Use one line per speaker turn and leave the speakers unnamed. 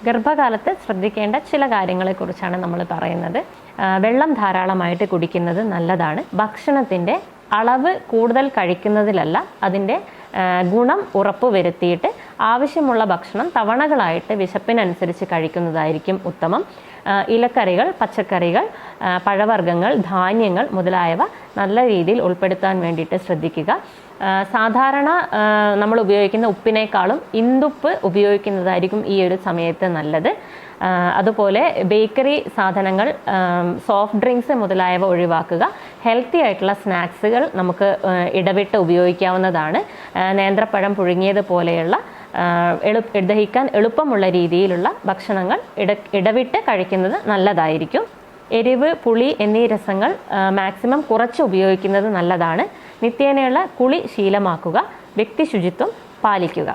ഗർഭകാലത്ത് ശ്രദ്ധിക്കേണ്ട ചില കാര്യങ്ങളെക്കുറിച്ചാണ് നമ്മൾ പറയുന്നത്. വെള്ളം ധാരാളമായിട്ട് കുടിക്കുന്നത് നല്ലതാണ്. ഭക്ഷണത്തിൻ്റെ അളവ് കൂടുതൽ കഴിക്കുന്നതിലല്ല, അതിൻ്റെ ഗുണം ഉറപ്പ് വരുത്തിയിട്ട് ആവശ്യമുള്ള ഭക്ഷണം തവണകളായിട്ട് വിശപ്പിനനുസരിച്ച് കഴിക്കുന്നതായിരിക്കും ഉത്തമം. ഇലക്കറികൾ, പച്ചക്കറികൾ, പഴവർഗ്ഗങ്ങൾ, ധാന്യങ്ങൾ മുതലായവ നല്ല രീതിയിൽ ഉൾപ്പെടുത്താൻ വേണ്ടിയിട്ട് ശ്രദ്ധിക്കുക. സാധാരണ നമ്മൾ ഉപയോഗിക്കുന്ന ഉപ്പിനേക്കാളും ഇന്ദുപ്പ് ഉപയോഗിക്കുന്നതായിരിക്കും ഈ ഒരു സമയത്ത് നല്ലത്. അതുപോലെ ബേക്കറി സാധനങ്ങൾ, സോഫ്റ്റ് ഡ്രിങ്ക്സ് മുതലായവ ഒഴിവാക്കുക. ഹെൽത്തി ആയിട്ടുള്ള സ്നാക്സുകൾ നമുക്ക് ഇടവിട്ട് ഉപയോഗിക്കാവുന്നതാണ്. നേന്ത്രപ്പഴം പുഴുങ്ങിയത് പോലെയുള്ള ദഹിക്കാൻ എളുപ്പമുള്ള രീതിയിലുള്ള ഭക്ഷണങ്ങൾ ഇടവിട്ട് കഴിക്കുന്നത് നല്ലതായിരിക്കും. എരിവ്, പുളി എന്നീ രസങ്ങൾ മാക്സിമം കുറച്ച് ഉപയോഗിക്കുന്നത് നല്ലതാണ്. നിത്യേനയുള്ള കുളി ശീലമാക്കുക. വ്യക്തി ശുചിത്വം പാലിക്കുക.